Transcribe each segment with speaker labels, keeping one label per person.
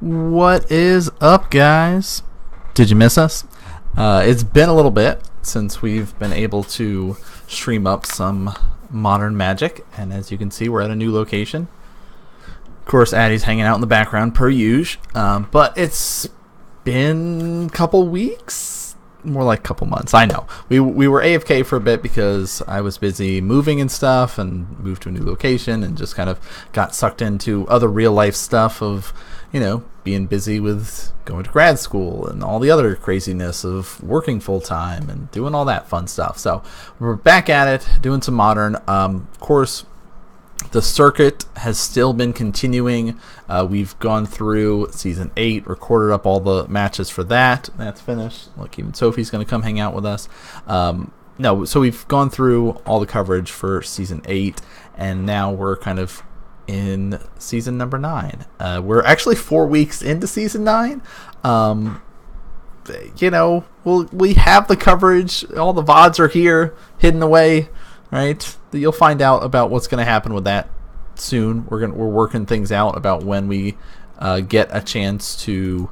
Speaker 1: What is up, guys? Did you miss us? It's been a little bit since we've been able to stream up some modern Magic, and as you can see, we're at a new location. Of course, Addie's hanging out in the background per usual, but it's been a couple weeks, more like a couple months. I know we were AFK for a bit because I was busy moving and stuff, and moved to a new location, and just kind of got sucked into other real life stuff of, being busy with going to grad school and all the other craziness of working full time and doing all that fun stuff. So we're back at it, doing some modern. Of course, the circuit has still been continuing. We've gone through Season 8, recorded up all the matches for that. That's finished. Look, even Sophie's going to come hang out with us. So we've gone through all the coverage for Season 8, and now we're kind of in Season number 9. We're actually 4 weeks into Season 9. We have the coverage. All the VODs are here, hidden away. Right, you'll find out about what's going to happen with that soon. We're working things out about when we get a chance to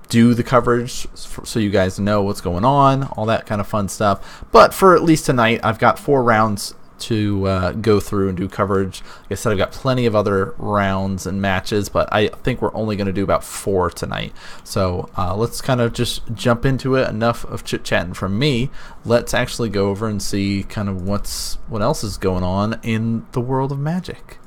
Speaker 1: do the coverage, so you guys know what's going on, all that kind of fun stuff. But for at least tonight, I've got 4 rounds to go through and do coverage. Like I said, I've got plenty of other rounds and matches, but I think we're only going to do about 4 tonight. So let's kind of just jump into it. Enough of chit-chatting from me. Let's actually go over and see kind of what else is going on in the world of Magic.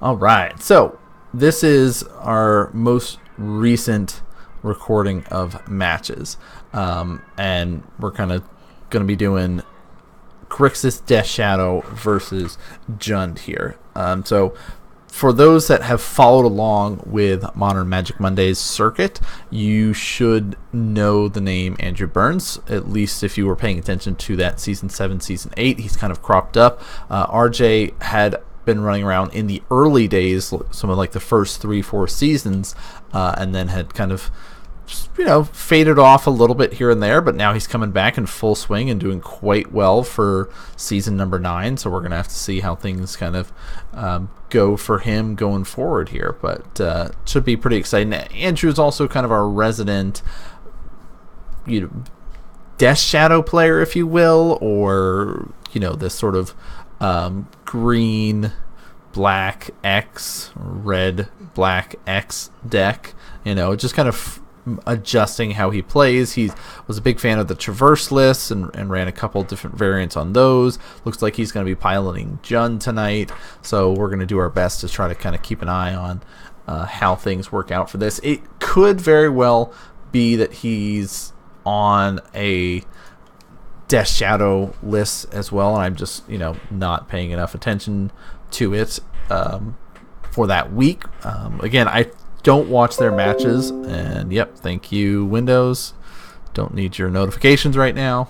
Speaker 1: All right, so this is our most recent recording of matches, and we're kind of going to be doing Grixis Death Shadow versus Jund here. So for those that have followed along with Modern Magic Monday's circuit, you should know the name Andrew Burns, at least if you were paying attention to that Season 7, Season 8. He's kind of cropped up. RJ had been running around in the early days, some of like the first 3-4 seasons, and then had kind of faded off a little bit here and there, but now he's coming back in full swing and doing quite well for Season number 9. So we're going to have to see how things kind of go for him going forward here, but should be pretty exciting. Andrew's also kind of our resident, Death Shadow player, if you will, or this sort of green black X, red black X deck. Just kind of adjusting how he plays. He was a big fan of the Traverse lists and ran a couple different variants on those. Looks like he's going to be piloting Jund tonight, so we're going to do our best to try to kind of keep an eye on how things work out for this. It could very well be that he's on a Death Shadow list as well, and I'm just not paying enough attention to it for that week. Again, I don't watch their matches, and thank you, Windows. Don't need your notifications right now.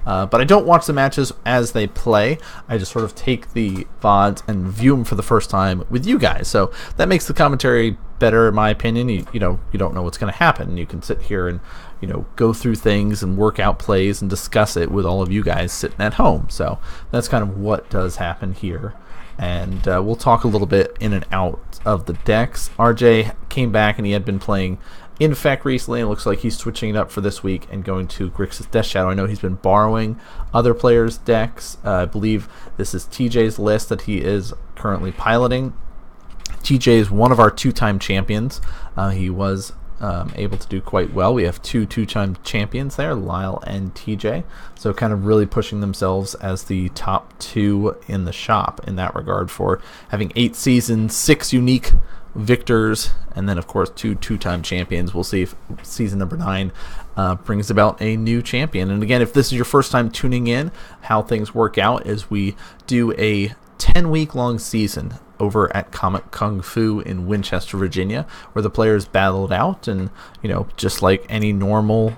Speaker 1: But I don't watch the matches as they play. I just sort of take the VODs and view them for the first time with you guys. So that makes the commentary better, in my opinion. You don't know what's going to happen. You can sit here and go through things and work out plays and discuss it with all of you guys sitting at home. So that's kind of what does happen here. And we'll talk a little bit in and out of the decks. RJ came back and he had been playing Infect recently, and it looks like he's switching it up for this week and going to Grixis Death Shadow. I know he's been borrowing other players' decks. I believe this is TJ's list that he is currently piloting. TJ is one of our 2-time champions. He was able to do quite well. We have 2-time champions there, Lyle and TJ. So kind of really pushing themselves as the top 2 in the shop in that regard, for having 8 seasons, 6 unique victors, and then of course 2-time champions. We'll see if Season number 9 brings about a new champion. And again, if this is your first time tuning in, how things work out is we do a 10-week long season over at Comic Kung Fu in Winchester, Virginia, where the players battled out, and just like any normal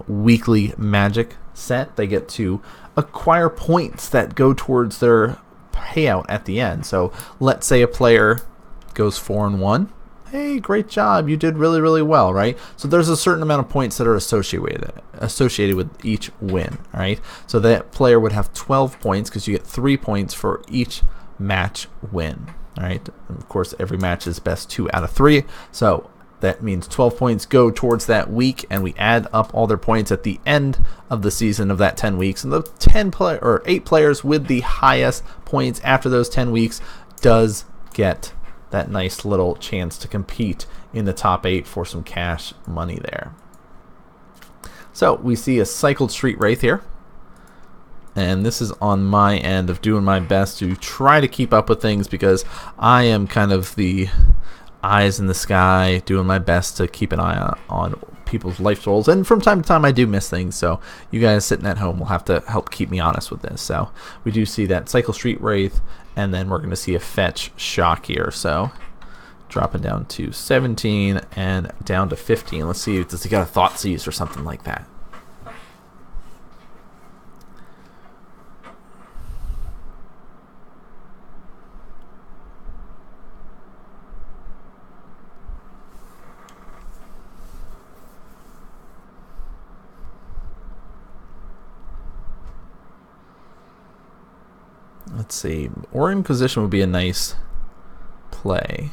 Speaker 1: weekly Magic set, they get to acquire points that go towards their payout at the end. So let's say a player goes 4-1. Hey, great job, you did really, really well, right? So there's a certain amount of points that are associated with each win, right? So that player would have 12 points, because you get 3 points for each match win. All right. And of course, every match is best 2 out of 3. So that means 12 points go towards that week, and we add up all their points at the end of the season of that 10 weeks. And the 8 players with the highest points after those 10 weeks does get that nice little chance to compete in the top 8 for some cash money there. So we see a cycled Street Wraith here. And this is on my end of doing my best to try to keep up with things, because I am kind of the eyes in the sky, doing my best to keep an eye on people's life totals. And from time to time I do miss things, so you guys sitting at home will have to help keep me honest with this. So we do see that cycle Street Wraith, and then we're going to see a fetch shock here. So dropping down to 17 and down to 15. Let's see, does he got a Thought Seize or something like that? Let's see. Or Inquisition would be a nice play.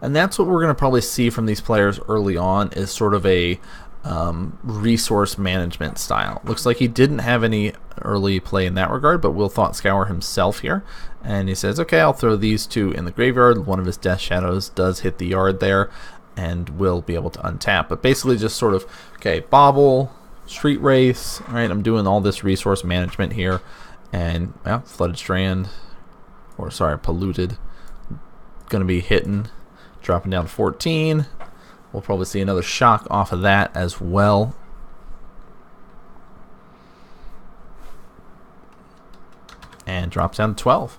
Speaker 1: And that's what we're going to probably see from these players early on, is sort of a resource management style. Looks like he didn't have any early play in that regard, but Will Thought Scour himself here. And he says, okay, I'll throw these 2 in the graveyard. One of his Death Shadows does hit the yard there, and will be able to untap. But basically just sort of, okay, Bauble, Street Wraiths, right? I'm doing all this resource management here. And, well, Flooded Strand, or sorry, Polluted, going to be hitting, dropping down to 14. We'll probably see another shock off of that as well. And drops down to 12.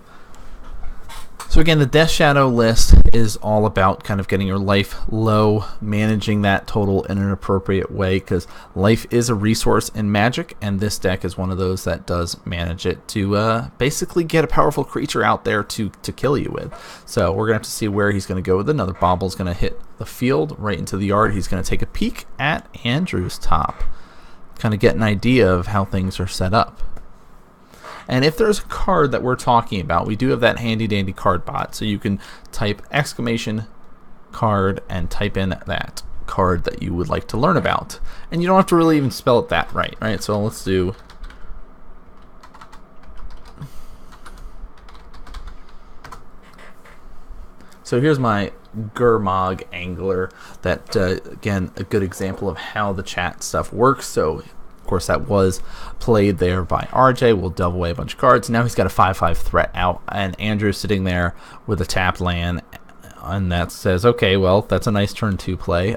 Speaker 1: So again, the Death Shadow list is all about kind of getting your life low, managing that total in an appropriate way, because life is a resource in Magic, and this deck is one of those that does manage it to basically get a powerful creature out there to kill you with. So we're going to have to see where he's going to go with it. Another Bobble's going to hit the field right into the yard. He's going to take a peek at Andrew's top, kind of get an idea of how things are set up. And if there's a card that we're talking about, we do have that handy dandy card bot, so you can type exclamation card and type in that card that you would like to learn about. And you don't have to really even spell it that right? So let's do... So here's my Gurmag Angler. That, again, a good example of how the chat stuff works. So... of course, that was played there by RJ. We'll double away a bunch of cards. Now he's got a 5/5 threat out, and Andrew's sitting there with a tapped land, and that says, okay, well, that's a nice turn 2 play.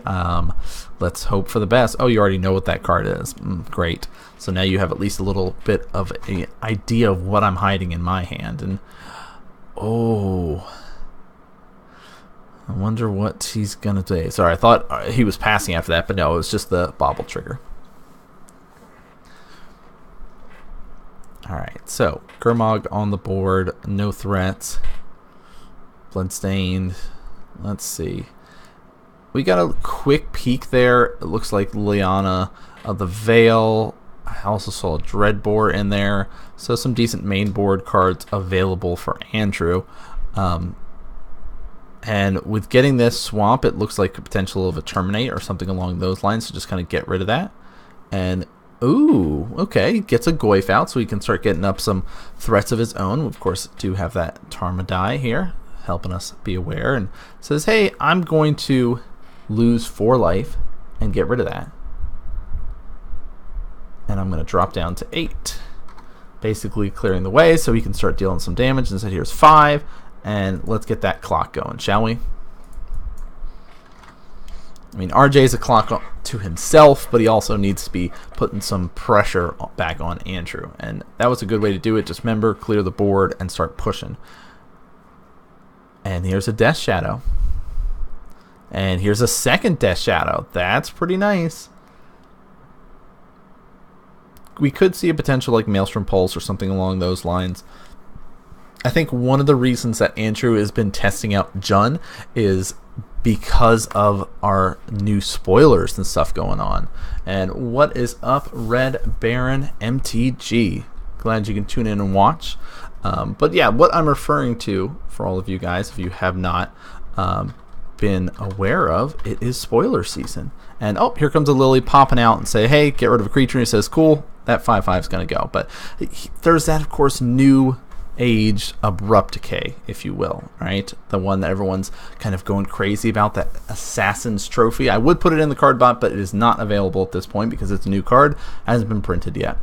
Speaker 1: Let's hope for the best. Oh, you already know what that card is. Great. So now you have at least a little bit of an idea of what I'm hiding in my hand. And oh, I wonder what he's going to do. Sorry, I thought he was passing after that, but no, it was just the Bauble trigger. Alright, so Gurmag on the board, no threats. Bloodstained. Let's see. We got a quick peek there. It looks like Liana of the Veil. I also saw a Dreadbore in there. So some decent main board cards available for Andrew. And with getting this swamp, it looks like a potential of a Terminate or something along those lines. So just kind of get rid of that. And ooh, okay, gets a Goyf out, so he can start getting up some threats of his own. We, of course, do have that Tarmadai here, helping us be aware, and says, hey, I'm going to lose 4 life and get rid of that. And I'm going to drop down to 8. Basically clearing the way so he can start dealing some damage, and said, here's 5, and let's get that clock going, shall we? I mean, RJ's a clock to himself, but he also needs to be putting some pressure back on Andrew. And that was a good way to do it. Just remember, clear the board and start pushing. And here's a Death Shadow. And here's a second Death Shadow. That's pretty nice. We could see a potential like Maelstrom Pulse or something along those lines. I think one of the reasons that Andrew has been testing out Jun is because of our new spoilers and stuff going on. And what is up, Red Baron MTG? Glad you can tune in and watch. But yeah, what I'm referring to, for all of you guys, if you have not been aware of, it is spoiler season. And oh, here comes a Lily popping out and say, hey, get rid of a creature. And he says, cool, that 5/5 is going to go. But there's that, of course, new age abrupt decay, if you will, right? The one that everyone's kind of going crazy about, that Assassin's Trophy. I would put it in the card bot, but it is not available at this point because it's a new card, hasn't been printed yet.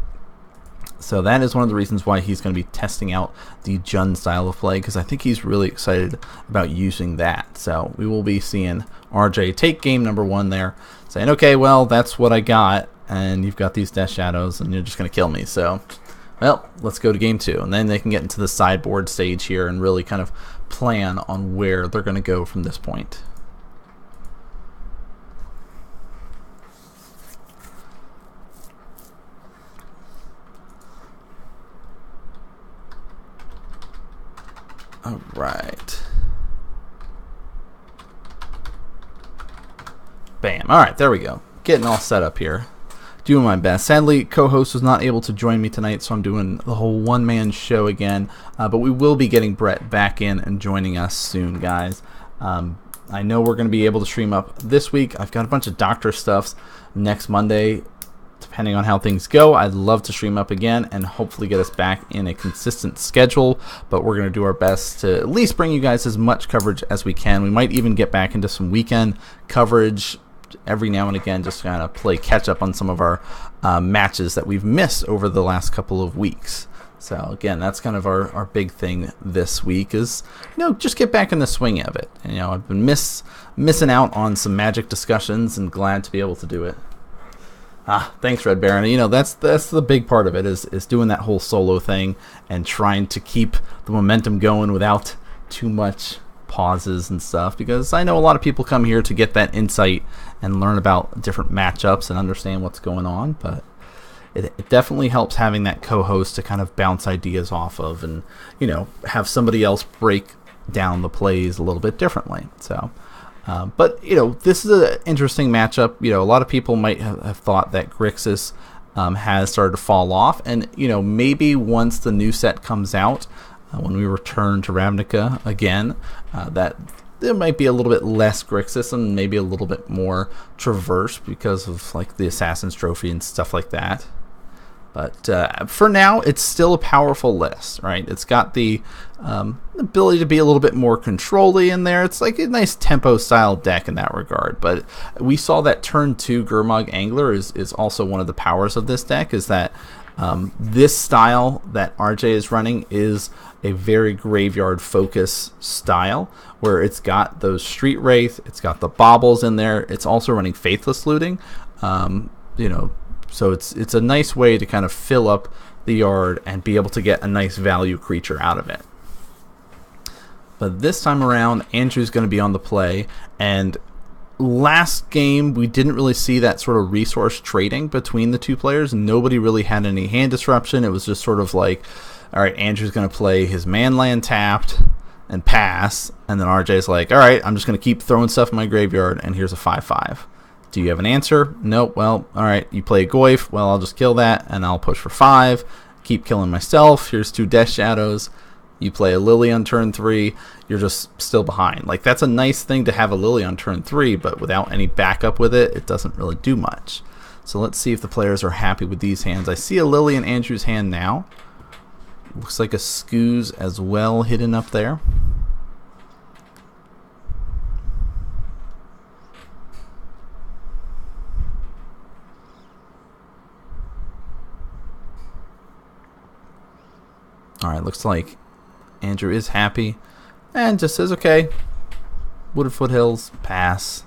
Speaker 1: So that is one of the reasons why he's going to be testing out the Jund style of play, because I think he's really excited about using that. So we will be seeing RJ take game number 1 there, saying, okay, well, that's what I got, and you've got these Death Shadows, and you're just going to kill me. So, well, let's go to game 2, and then they can get into the sideboard stage here and really kind of plan on where they're going to go from this point. All right. Bam. All right, there we go. Getting all set up here. Doing my best. Sadly, co-host was not able to join me tonight, so I'm doing the whole one-man show again. But we will be getting Brett back in and joining us soon, guys. I know we're going to be able to stream up this week. I've got a bunch of doctor stuffs next Monday. Depending on how things go, I'd love to stream up again and hopefully get us back in a consistent schedule, but we're going to do our best to at least bring you guys as much coverage as we can. We might even get back into some weekend coverage every now and again, just to kind of play catch up on some of our matches that we've missed over the last couple of weeks. So again, that's kind of our big thing this week is, just get back in the swing of it. And, I've been missing out on some Magic discussions and glad to be able to do it. Thanks, Red Baron. That's the big part of it is doing that whole solo thing and trying to keep the momentum going without too much pauses and stuff, because I know a lot of people come here to get that insight and learn about different matchups and understand what's going on, but it definitely helps having that co-host to kind of bounce ideas off of and, have somebody else break down the plays a little bit differently. So but this is an interesting matchup. A lot of people might have thought that Grixis has started to fall off, and maybe once the new set comes out, when we return to Ravnica again, that there might be a little bit less Grixis and maybe a little bit more Traverse because of like the Assassin's Trophy and stuff like that. But for now, it's still a powerful list, right? It's got the ability to be a little bit more control-y in there. It's like a nice tempo-style deck in that regard. But we saw that turn 2 Gurmag Angler is also one of the powers of this deck, is that this style that RJ is running is a very graveyard focus style, where it's got those Street Wraith, it's got the Baubles in there, it's also running Faithless Looting, so it's a nice way to kind of fill up the yard and be able to get a nice value creature out of it. But this time around, Andrew's going to be on the play, and last game we didn't really see that sort of resource trading between the two players. Nobody really had any hand disruption. It was just sort of like, all right, Andrew's going to play his man land tapped and pass, and then RJ's like, all right, I'm just going to keep throwing stuff in my graveyard, and here's a 5/5. Do you have an answer? Nope. Well, all right, you play Goyf. Well, I'll just kill that, and I'll push for 5. Keep killing myself. Here's 2 Death Shadows. You play a Lily on turn 3. You're just still behind. Like, that's a nice thing to have a Lily on turn 3, but without any backup with it, it doesn't really do much. So let's see if the players are happy with these hands. I see a Lily in Andrew's hand now. Looks like a Scooz as well hidden up there. Alright, looks like Andrew is happy and just says, okay, Wooded Foothills, pass.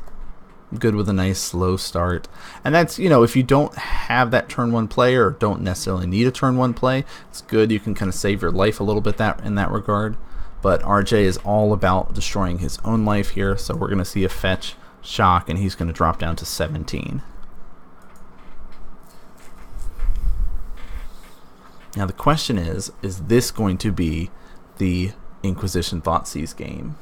Speaker 1: Good with a nice slow start. And that's, if you don't have that turn 1 play or don't necessarily need a turn 1 play, it's good. You can kind of save your life a little bit in that regard. But RJ is all about destroying his own life here, so we're going to see a fetch, shock, and he's going to drop down to 17. Now the question is this going to be the Inquisition Thoughtseize game?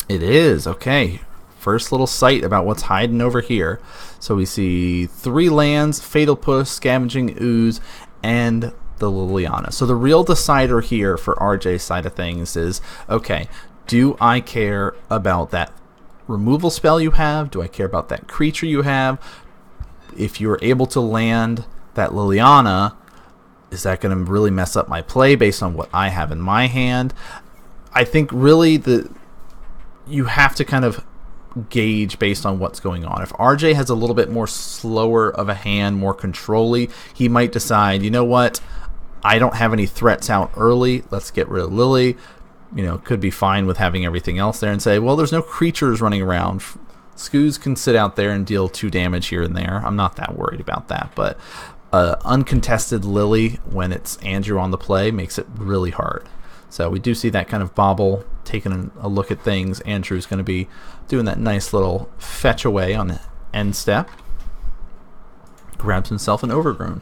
Speaker 1: It is. Okay. First little sight about what's hiding over here. So we see 3 lands, Fatal Push, Scavenging Ooze, and the Liliana. So the real decider here for RJ's side of things is, okay, do I care about that removal spell you have? Do I care about that creature you have? If you're able to land that Liliana, is that going to really mess up my play based on what I have in my hand? I think really you have to kind of gauge based on what's going on. If RJ has a little bit more slower of a hand, more control-y, he might decide, you know what, I don't have any threats out early, let's get rid of Lily. You know, could be fine with having everything else there and say, well, there's no creatures running around. Skoos can sit out there and deal 2 damage here and there. I'm not that worried about that, but uncontested Lily when it's Andrew on the play makes it really hard. So we do see that kind of bobble, taking a look at things. Andrew's going to be doing that nice little fetch away on the end step. Grabs himself an Overgrown.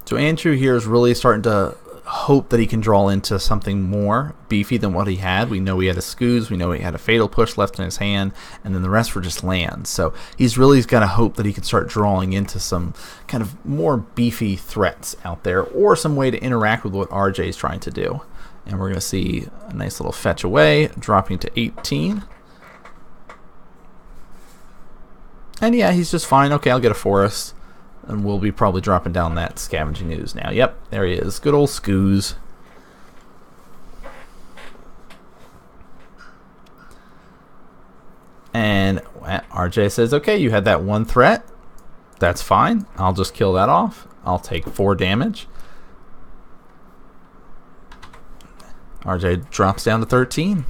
Speaker 1: So Andrew here is really starting to hope that he can draw into something more beefy than what he had. We know he had a Skoos, we know he had a Fatal Push left in his hand, and then the rest were just lands. So he's really got to hope that he can start drawing into some kind of more beefy threats out there, or some way to interact with what RJ is trying to do. And we're going to see a nice little fetch away, dropping to 18. And yeah, he's just fine. Okay, I'll get a Forest. And we'll be probably dropping down that Scavenging Ooze now. Yep, there he is. Good old Skoos. And RJ says, okay, you had that 1 threat. That's fine. I'll just kill that off. I'll take 4 damage. RJ drops down to 13.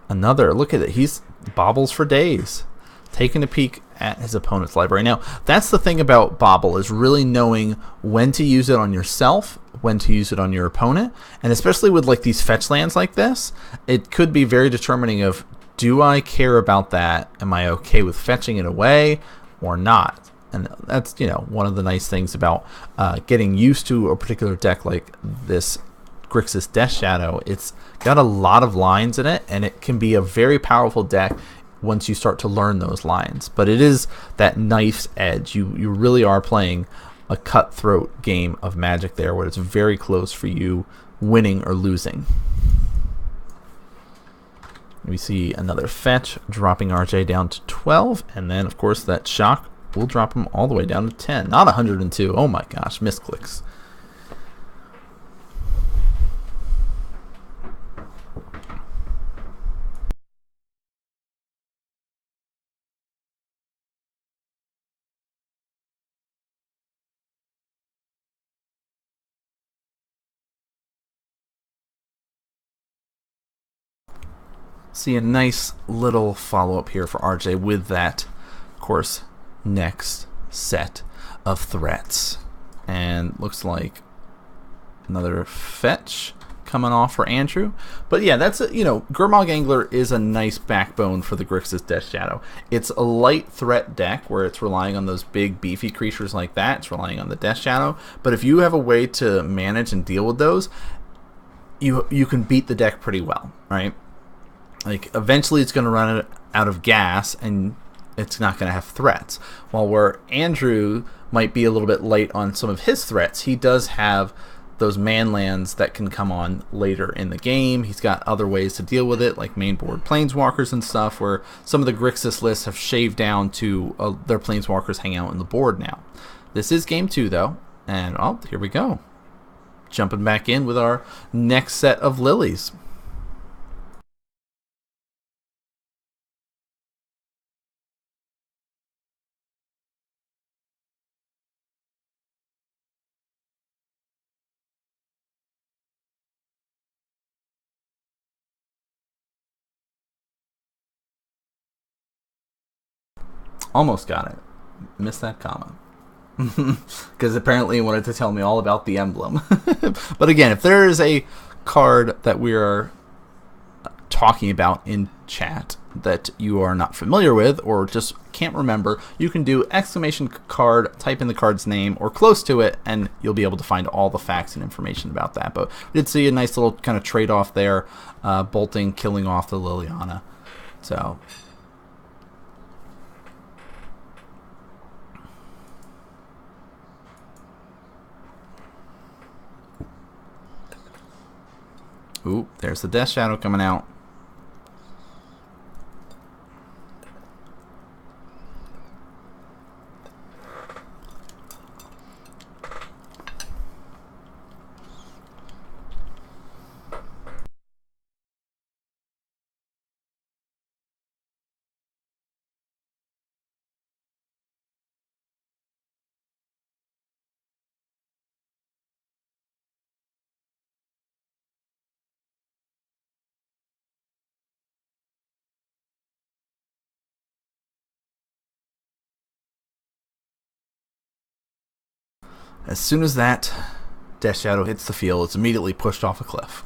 Speaker 1: Another. Look at it. He's bobbles for days, taking a peek at his opponent's library. Now, that's the thing about Bobble, is really knowing when to use it on yourself, when to use it on your opponent, and especially with like these fetch lands like this, it could be very determining of, do I care about that? Am I okay with fetching it away or not? And that's, you know, one of the nice things about getting used to a particular deck like this Grixis Death Shadow. It's got a lot of lines in it, and it can be a very powerful deck once you start to learn those lines. But it is that knife's edge. You really are playing a cutthroat game of Magic there, where it's very close for you winning or losing. We see another fetch, dropping RJ down to 12, and then of course that shock will drop him all the way down to 10. Not 102. Oh my gosh, misclicks. See a nice little follow-up here for RJ with that, of course, next set of threats. And looks like another fetch coming off for Andrew. But yeah, that's a, you know, Gurmag Angler is a nice backbone for the Grixis Death Shadow. It's a light threat deck where it's relying on those big beefy creatures like that. It's relying on the Death Shadow. But if you have a way to manage and deal with those, you can beat the deck pretty well, right? Like, eventually it's going to run out of gas, and it's not going to have threats. While where Andrew might be a little bit late on some of his threats, he does have those man lands that can come on later in the game. He's got other ways to deal with it, like main board planeswalkers and stuff, where some of the Grixis lists have shaved down to their planeswalkers hang out in the board now. This is game 2, though, and oh, here we go. Jumping back in with our next set of lilies. Almost got it. Missed that comma. Because apparently he wanted to tell me all about the emblem. But again, if there is a card that we are talking about in chat that you are not familiar with or just can't remember, you can do exclamation card, type in the card's name or close to it, and you'll be able to find all the facts and information about that. But we did see a nice little kind of trade-off there, bolting, killing off the Liliana. So ooh, there's the Death Shadow coming out. As soon as that Death Shadow hits the field, it's immediately pushed off a cliff.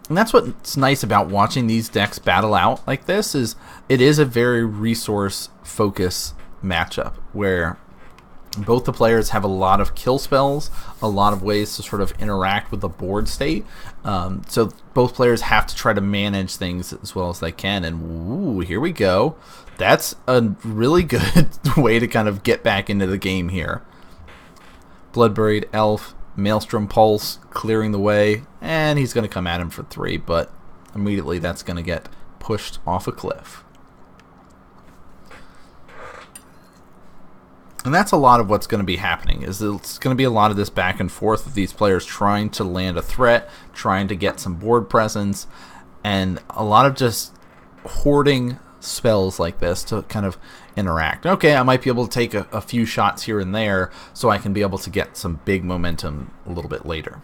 Speaker 1: And that's what's nice about watching these decks battle out like this, is it is a very resource focus matchup where both the players have a lot of kill spells, a lot of ways to sort of interact with the board state. So both players have to try to manage things as well as they can. And ooh, here we go. That's a really good way to kind of get back into the game here. Bloodburied Elf, Maelstrom Pulse, clearing the way, and he's going to come at him for 3, but immediately that's going to get pushed off a cliff. And that's a lot of what's going to be happening, is it's going to be a lot of this back and forth of these players trying to land a threat, trying to get some board presence, and a lot of just hoarding spells like this to kind of interact. Okay, I might be able to take a few shots here and there so I can be able to get some big momentum a little bit later.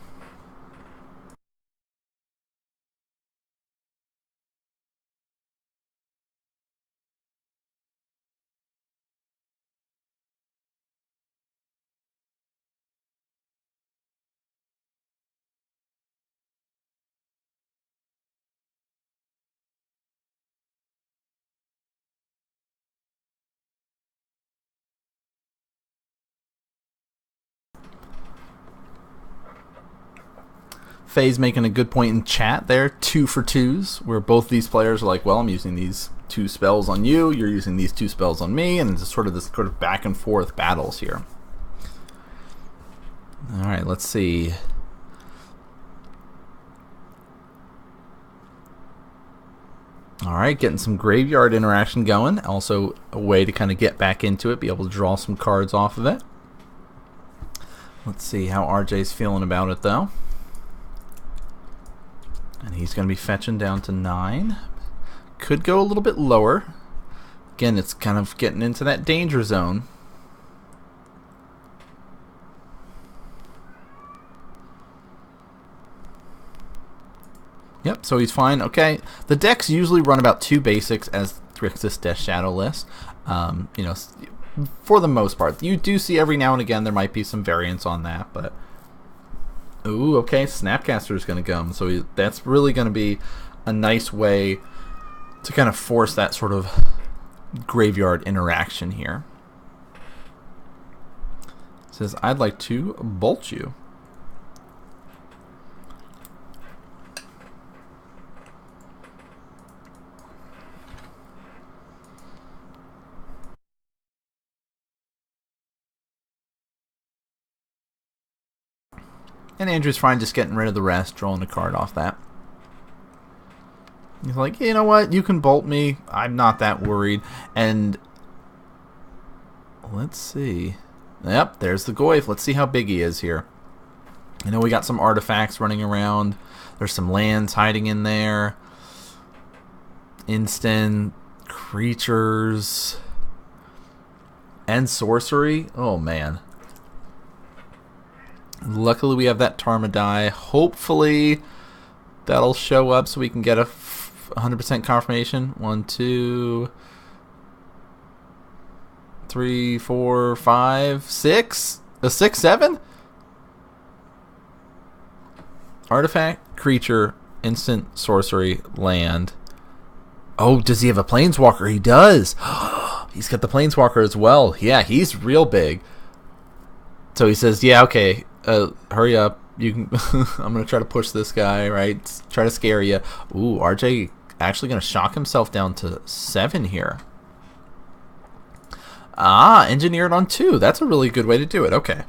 Speaker 1: Faye's making a good point in chat there, 2 for 2s, where both these players are like, well, I'm using these 2 spells on you, you're using these 2 spells on me, and it's sort of this sort of back and forth battles here. Alright, let's see. Alright, getting some graveyard interaction going. Also a way to kind of get back into it, be able to draw some cards off of it. Let's see how RJ's feeling about it, though. And he's going to be fetching down to 9. Could go a little bit lower. Again, it's kind of getting into that danger zone. Yep, so he's fine. Okay, the decks usually run about 2 basics as Grixis Death Shadow list. You know, for the most part. You do see every now and again there might be some variance on that, but... Ooh, okay, Snapcaster is going to come. So that's really going to be a nice way to kind of force that sort of graveyard interaction here. It says, I'd like to bolt you. And Andrew's fine just getting rid of the rest, drawing a card off that. He's like, you know what, you can bolt me, I'm not that worried. And let's see. Yep, there's the Goyf. Let's see how big he is here. I know we got some artifacts running around. There's some lands hiding in there. Instant, creatures, and sorcery. Oh, man. Luckily, we have that Tarmadai. Hopefully, that'll show up so we can get a 100% confirmation. 1, 2, 3, 4, 5, 6. A 6, 7? Artifact, creature, instant, sorcery, land. Oh, does he have a planeswalker? He does. He's got the planeswalker as well. Yeah, he's real big. So he says, yeah, okay, hurry up. You can. I'm going to try to push this guy, right? Try to scare you. Ooh, RJ actually going to shock himself down to 7 here. Ah, engineered on 2. That's a really good way to do it. Okay.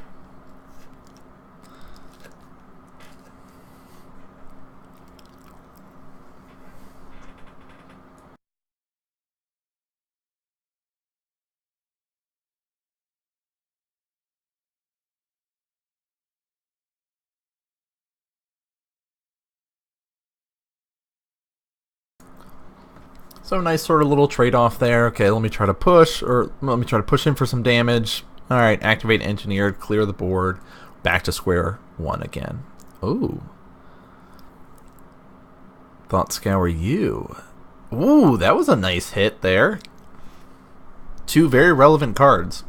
Speaker 1: So nice sort of little trade-off there. Okay, let me try to push, or let me try to push in for some damage. All right, activate engineered, clear the board, back to square 1 again. Ooh. Thought Scour you. Ooh, that was a nice hit there. 2 very relevant cards.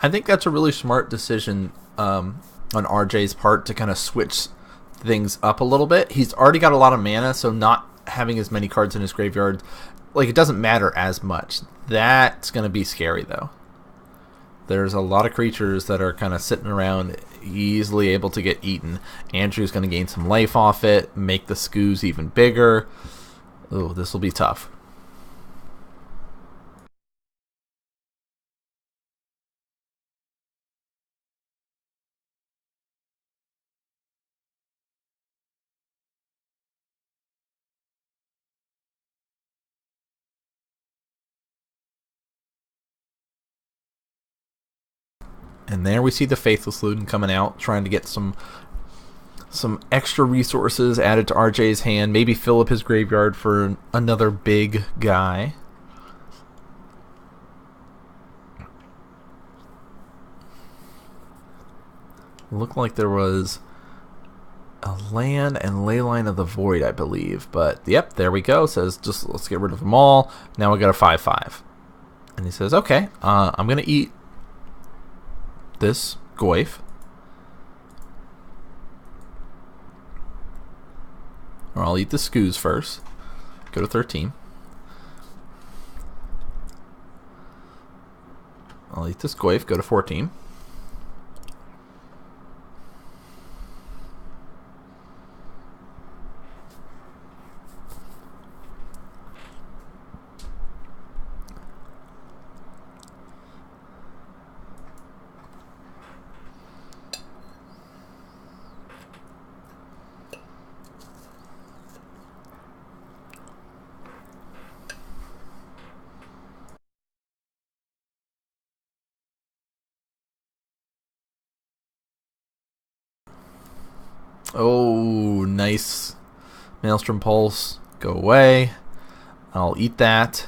Speaker 1: I think that's a really smart decision on RJ's part to kind of switch things up a little bit. He's already got a lot of mana, so not having as many cards in his graveyard, like, it doesn't matter as much. That's going to be scary, though. There's a lot of creatures that are kind of sitting around, easily able to get eaten. Andrew's going to gain some life off it, make the scoos even bigger. Oh, this will be tough. And there we see the Faithless Luden coming out, trying to get some extra resources added to RJ's hand. Maybe fill up his graveyard for another big guy. Looked like there was a land and Leyline of the Void, I believe. But, yep, there we go. Says, just let's get rid of them all. Now we got a 5/5. And he says, okay, I'm going to eat this Goyf. Or I'll eat the Scoos first. Go to 13. I'll eat this Goyf. Go to 14. Oh, nice. Maelstrom Pulse. Go away. I'll eat that.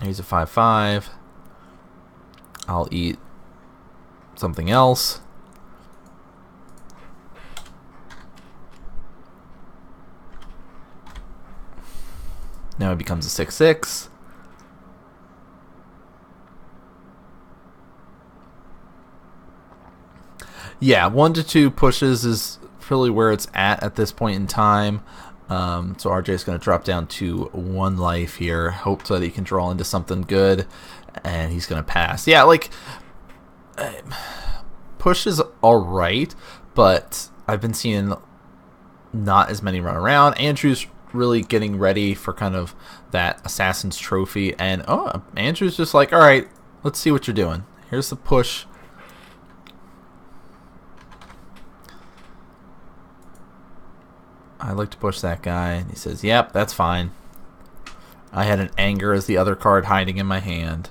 Speaker 1: Here's a 5/5. I'll eat something else. Now it becomes a 6/6. Yeah, 1 to 2 pushes is really where it's at this point in time. So RJ's going to drop down to 1 life here. Hope so that he can draw into something good. And he's going to pass. Yeah, like, push is alright, but I've been seeing not as many run around. Andrew's really getting ready for kind of that Assassin's Trophy. And, oh, Andrew's just like, alright, let's see what you're doing. Here's the push. I like to push that guy. And he says, yep, that's fine. I had an anger as the other card hiding in my hand.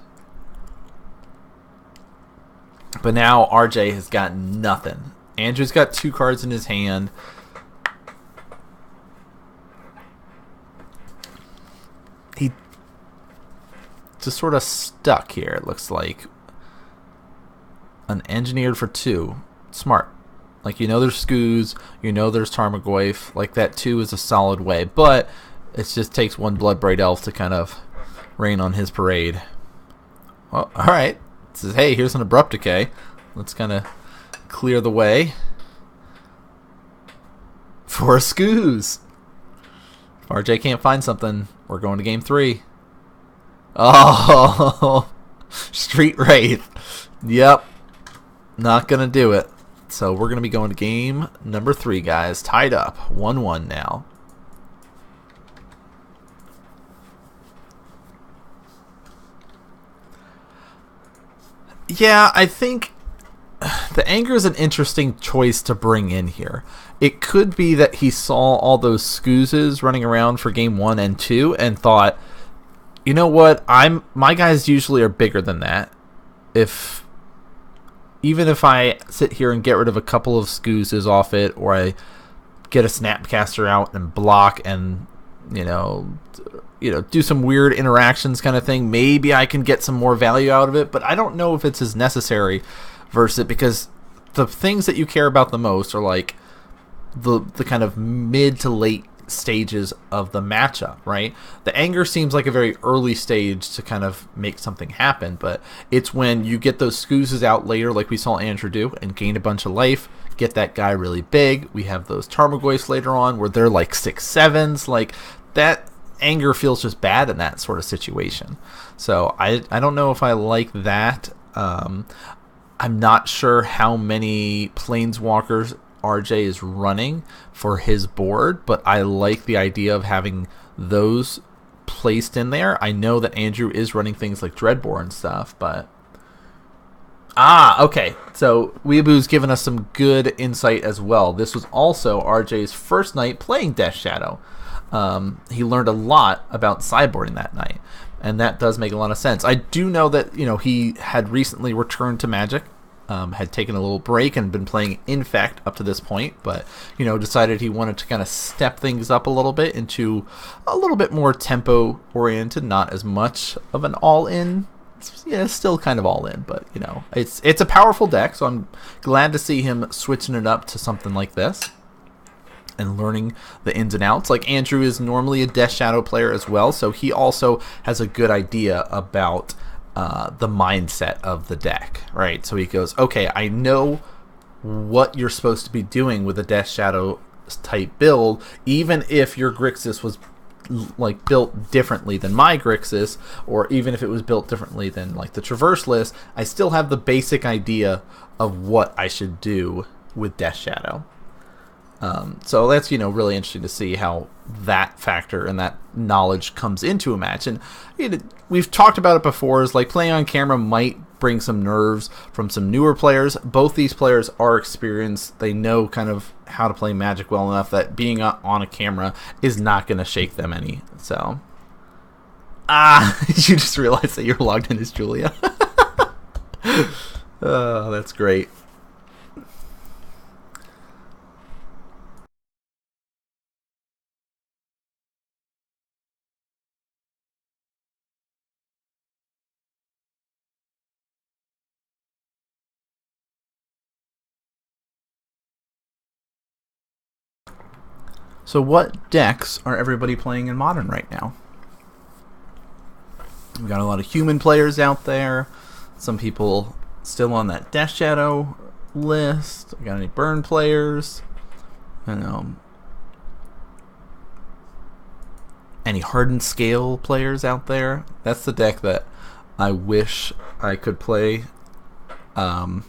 Speaker 1: But now RJ has got nothing. Andrew's got 2 cards in his hand. He just sort of stuck here, it looks like. An engineered for 2. Smart. Like, you know there's Scoos, you know there's Tarmogoyf. Like, that 2 is a solid way. But it just takes 1 Bloodbraid Elf to kind of rain on his parade. Well, alright. It says, hey, here's an Abrupt Decay. Let's kind of clear the way for a Scoos. If RJ can't find something, we're going to game 3. Oh, Street Wraith. Yep. Not going to do it. So we're going to be going to game number 3, guys. Tied up. 1-1 now. Yeah, I think the Anger is an interesting choice to bring in here. It could be that he saw all those Scoozes running around for game 1 and 2 and thought, you know what, my guys usually are bigger than that. Even if I sit here and get rid of a couple of Scoozes off it, or I get a Snapcaster out and block and do some weird interactions kind of thing, maybe I can get some more value out of it, but I don't know if it's as necessary versus it, because the things that you care about the most are like the kind of mid to late stages of the matchup, right? The Anger seems like a very early stage to kind of make something happen, but it's when you get those Scoozes out later, like we saw Andrew do, and gain a bunch of life, get that guy really big. We have those Tarmogoyfs later on where they're like 6/7s, like that. Anger feels just bad in that sort of situation. So I don't know if I like that. I'm not sure how many Planeswalkers RJ is running for his board, but I like the idea of having those placed in there. I know that Andrew is running things like Dreadbore and stuff, but... okay. So Weeaboo's given us some good insight as well. This was also RJ's first night playing Death Shadow. He learned a lot about sideboarding that night, and that does make a lot of sense. I do know that he had recently returned to Magic, had taken a little break and been playing Infect up to this point, but decided he wanted to kind of step things up a little bit into a little bit more tempo oriented, not as much of an all-in. Yeah, still kind of all in, but it's a powerful deck, so I'm glad to see him switching it up to something like this and learning the ins and outs. Like Andrew is normally a Death Shadow player as well, so he also has a good idea about the mindset of the deck, right? So he goes, okay, I know what you're supposed to be doing with a Death Shadow type build, even if your Grixis was like built differently than my Grixis, or even if it was built differently than like the Traverse list, I still have the basic idea of what I should do with Death Shadow. So that's really interesting to see how that factor and that knowledge comes into a match. And we've talked about it before, is like playing on camera might bring some nerves from some newer players. Both these players are experienced. They know kind of how to play Magic well enough that being on a camera is not going to shake them any. So you just realized that you're logged in as Julia. Oh, that's great. So what decks are everybody playing in Modern right now? We've got a lot of human players out there. Some people still on that Death Shadow list. We got any burn players? Any Hardened Scale players out there? That's the deck that I wish I could play. But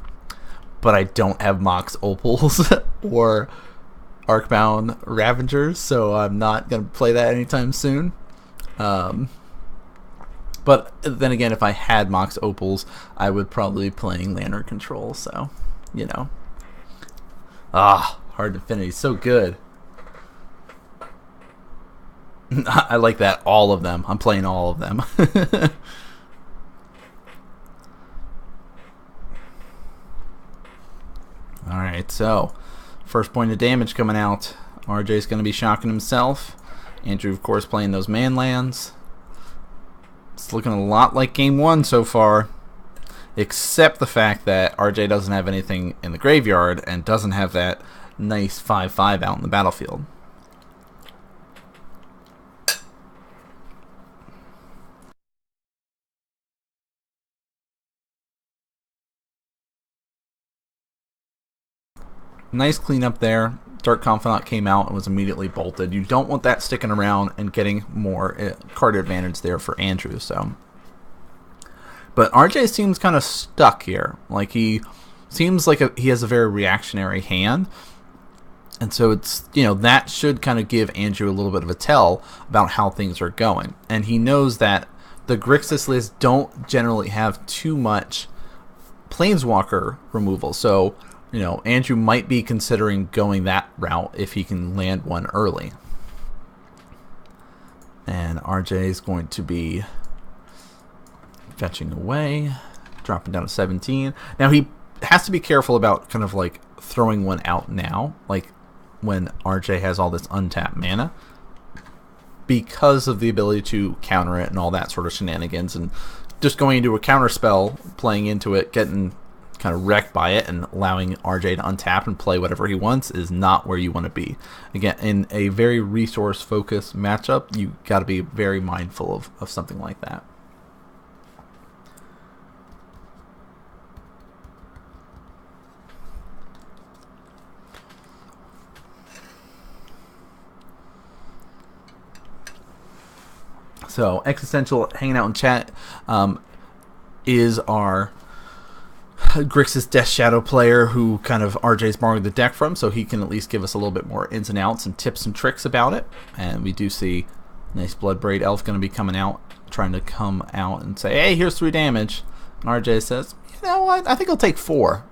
Speaker 1: I don't have Mox Opals or Arcbound Ravengers, so I'm not going to play that anytime soon. But then again, if I had Mox Opals, I would probably be playing Lantern Control, so, Hard Infinity, so good. I like that, all of them. I'm playing all of them. Alright, so first point of damage coming out. RJ's going to be shocking himself. Andrew, of course, playing those man lands. It's looking a lot like game 1 so far, except the fact that RJ doesn't have anything in the graveyard and doesn't have that nice 5/5 out in the battlefield. Nice cleanup there. Dark Confidant came out and was immediately bolted. You don't want that sticking around and getting more card advantage there for Andrew. So, but RJ seems kind of stuck here. Like he seems like he has a very reactionary hand, and so it's that should kind of give Andrew a little bit of a tell about how things are going. And he knows that the Grixis lists don't generally have too much Planeswalker removal, so Andrew might be considering going that route if he can land one early. And RJ is going to be fetching away, dropping down to 17. Now he has to be careful about kind of like throwing one out now, like when RJ has all this untapped mana, because of the ability to counter it and all that sort of shenanigans, and just going into a counter spell, playing into it, getting kind of wrecked by it, and allowing RJ to untap and play whatever he wants is not where you want to be. Again, in a very resource focused matchup, you got to be very mindful of something like that. So Existential hanging out in chat is our Grixis Death Shadow player who kind of RJ's borrowing the deck from, so he can at least give us a little bit more ins and outs and tips and tricks about it. And we do see nice Bloodbraid Elf going to be coming out, trying to come out and say, hey, here's 3 damage. And RJ says, you know what, I think I'll take 4.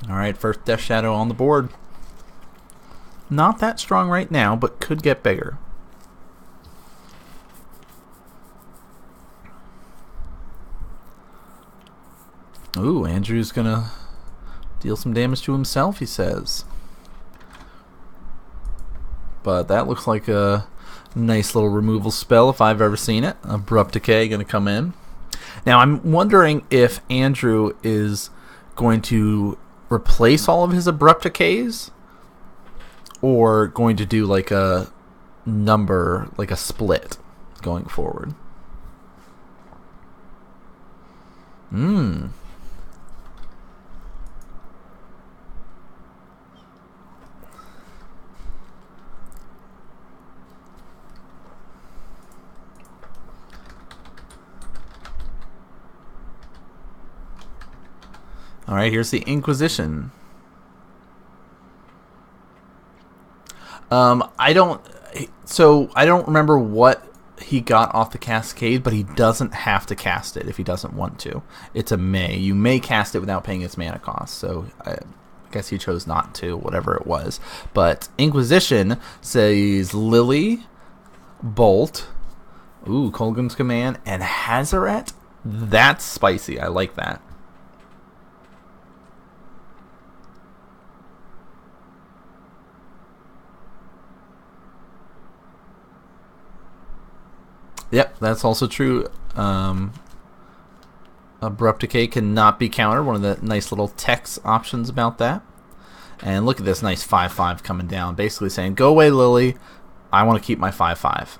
Speaker 1: Alright, first Death Shadow on the board. Not that strong right now, but could get bigger. Ooh, Andrew's gonna deal some damage to himself, he says. But that looks like a nice little removal spell if I've ever seen it. Abrupt Decay gonna come in. Now I'm wondering if Andrew is going to replace all of his Abrupt Decays, or going to do like a number, like a split going forward. Alright, here's the Inquisition. I don't remember what he got off the Cascade, but he doesn't have to cast it if he doesn't want to. It's a may. You may cast it without paying its mana cost, so I guess he chose not to, whatever it was. But Inquisition says Lily, Bolt, Kolgrim's Command, and Hazaret. That's spicy. I like that. Yep, that's also true. Abrupt Decay cannot be countered. One of the nice little text options about that. And look at this nice 5/5 coming down, basically saying, go away, Lily. I want to keep my 5/5.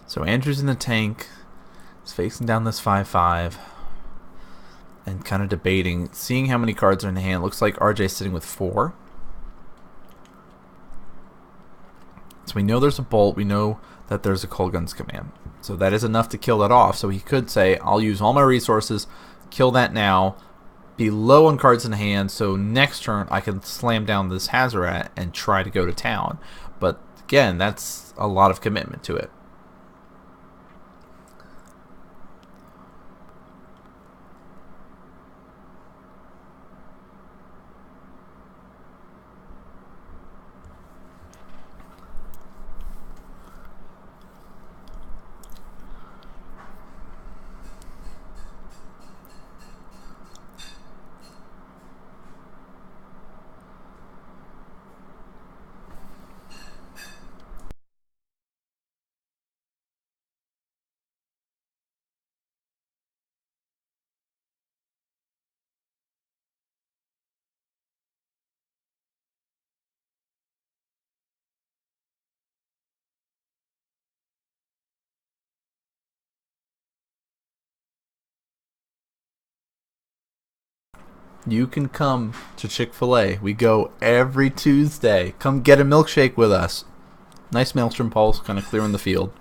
Speaker 1: So Andrew's in the tank. He's facing down this 5/5 and kind of debating, seeing how many cards are in the hand. Looks like RJ's sitting with 4. So we know there's a Bolt. We know that there's a Kolgun's Command. So that is enough to kill that off. So he could say, I'll use all my resources, kill that now, be low on cards in hand, so next turn I can slam down this Hazaret and try to go to town. But again, that's a lot of commitment to it. you can come to Chick-fil-A. We go every Tuesday. Come get a milkshake with us. Nice maelstrom pulse, kind of clearing the field.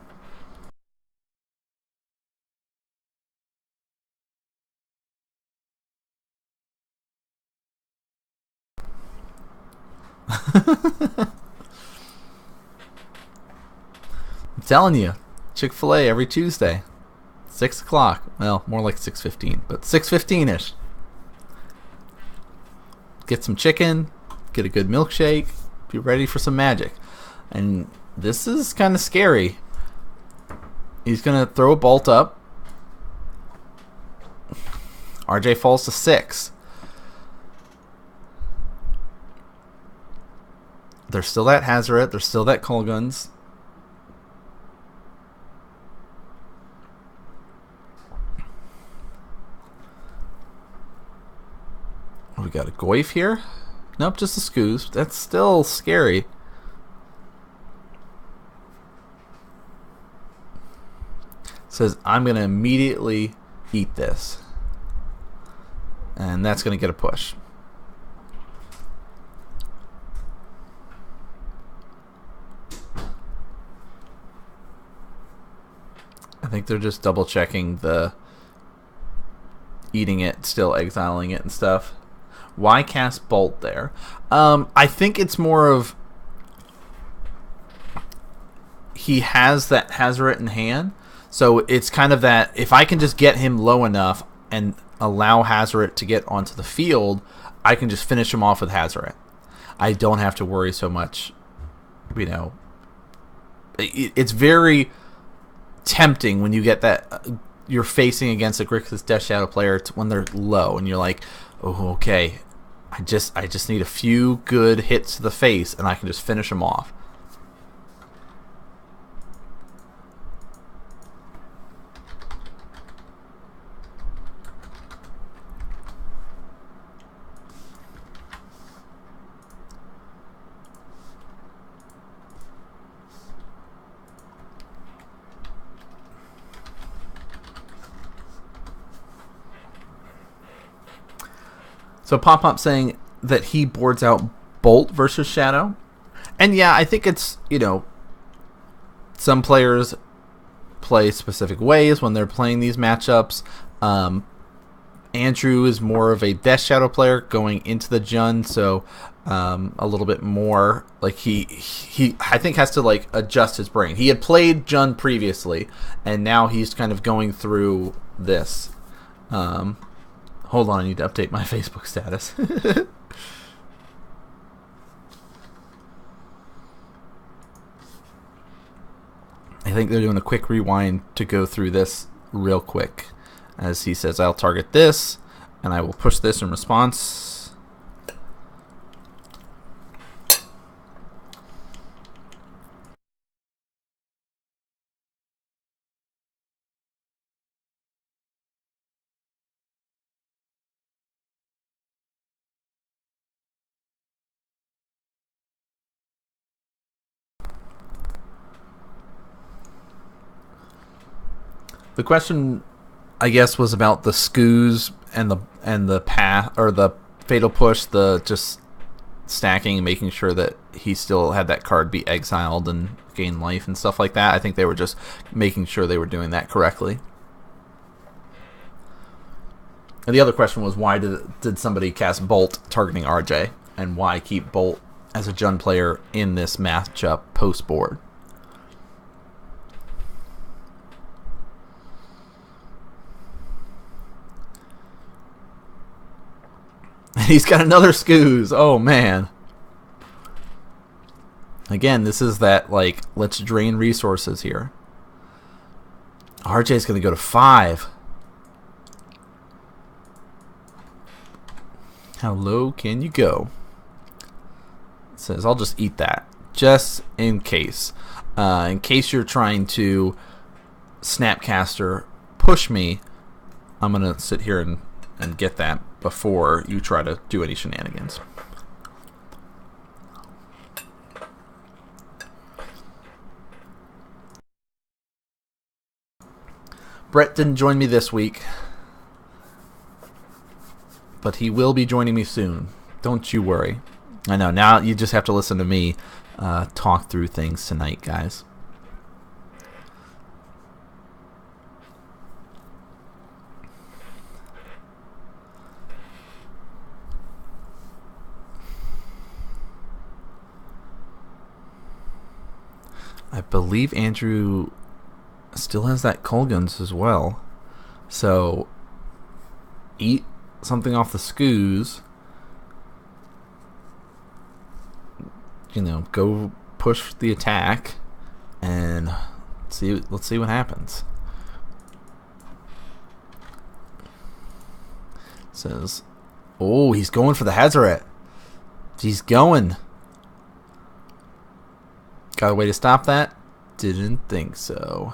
Speaker 1: I'm telling you, Chick-fil-A every Tuesday. 6 o'clock. Well, more like 6:15, but 6:15-ish. Get some chicken, get a good milkshake, be ready for some magic. And this is kind of scary. He's going to throw a bolt up. RJ falls to 6. There's still that Hazoret. There's still that Kolguns. We got a Goyf here. Nope, just a Scoos. That's still scary. Says, I'm going to immediately eat this. And that's going to get a push. I think they're just double checking the eating it, still exiling it and stuff. Why cast Bolt there? I think it's more of he has that Hazoret in hand. So it's kind of that if I can just get him low enough and allow Hazoret to get onto the field, I can just finish him off with Hazoret. I don't have to worry so much, you know. It's very tempting when you get that you're facing against a Grixis Death Shadow player when they're low and you're like, oh, okay, I just need a few good hits to the face and I can just finish them off. So Pop saying that he boards out Bolt versus Shadow. And yeah, I think it's, you know, some players play specific ways when they're playing these matchups. Andrew is more of a Death Shadow player going into the Jund, so a little bit more like he I think has to like adjust his brain. He had played Jund previously, and now he's kind of going through this. Hold on, I need to update my Facebook status. I think they're doing a quick rewind to go through this real quick. As he says, I'll target this, and I will push this in response. The question, I guess, was about the Scoos and the path or the fatal push, the just stacking and making sure that he still had that card be exiled and gain life and stuff like that. I think they were just making sure they were doing that correctly. And the other question was, why did somebody cast Bolt targeting RJ, and why keep Bolt as a Jund player in this matchup post board? He's got another Scoos. Oh, man. Again, this is that, like, let's drain resources here. RJ's going to go to 5. How low can you go? It says, I'll just eat that. Just in case. In case you're trying to Snapcaster push me, I'm going to sit here and get that before you try to do any shenanigans. Brett didn't join me this week. but he will be joining me soon. Don't you worry. I know, now you just have to listen to me talk through things tonight, guys. I believe Andrew still has that Colgans as well. So, eat something off the scoos. You know, go push the attack, and let's see what happens. It says, oh, he's going for the Hazaret. He's going. Got a way to stop that? Didn't think so.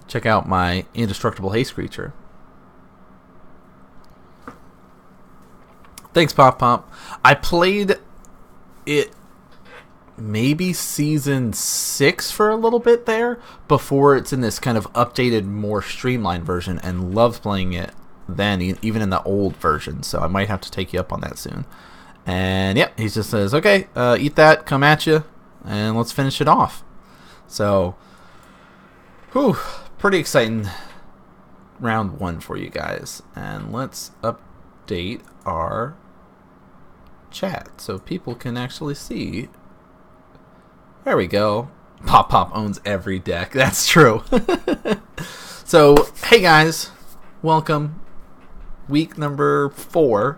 Speaker 1: Check out my indestructible haste creature. Thanks, Pop Pop. I played it maybe season 6 for a little bit there before it's in this kind of updated, more streamlined version, and loved playing it then, even in the old version. So I might have to take you up on that soon. And yeah, he just says, okay, eat that, come at you, and let's finish it off. So, whew, pretty exciting round 1 for you guys. And let's update our chat so people can actually see. There we go. Pop Pop owns every deck. That's true. So, hey guys, welcome. Week number 4.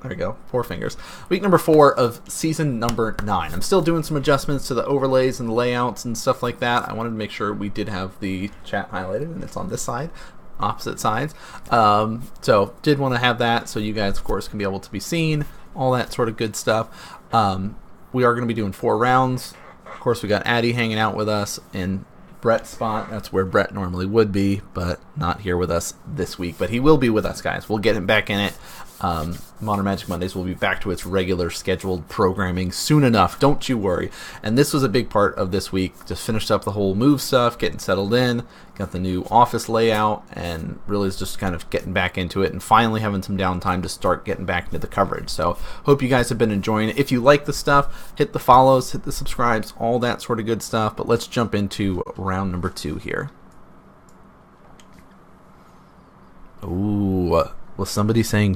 Speaker 1: There we go, 4 fingers. Week number 4 of season number 9. I'm still doing some adjustments to the overlays and the layouts and stuff like that. I wanted to make sure we did have the chat highlighted, and it's on this side, opposite sides. So did want to have that so you guys, of course, can be able to be seen, all that sort of good stuff. We are going to be doing 4 rounds. Of course, we got Addy hanging out with us in Brett's spot. That's where Brett normally would be, but not here with us this week. But he will be with us, guys. We'll get him back in it. Modern Magic Mondays will be back to its regular scheduled programming soon enough. Don't you worry. And this was a big part of this week. Just finished up the whole move stuff, getting settled in, got the new office layout, and really is just kind of getting back into it and finally having some downtime to start getting back into the coverage. So hope you guys have been enjoying it. If you like the stuff, hit the follows, hit the subscribes, all that sort of good stuff. But let's jump into round number 2 here. Ooh, was somebody saying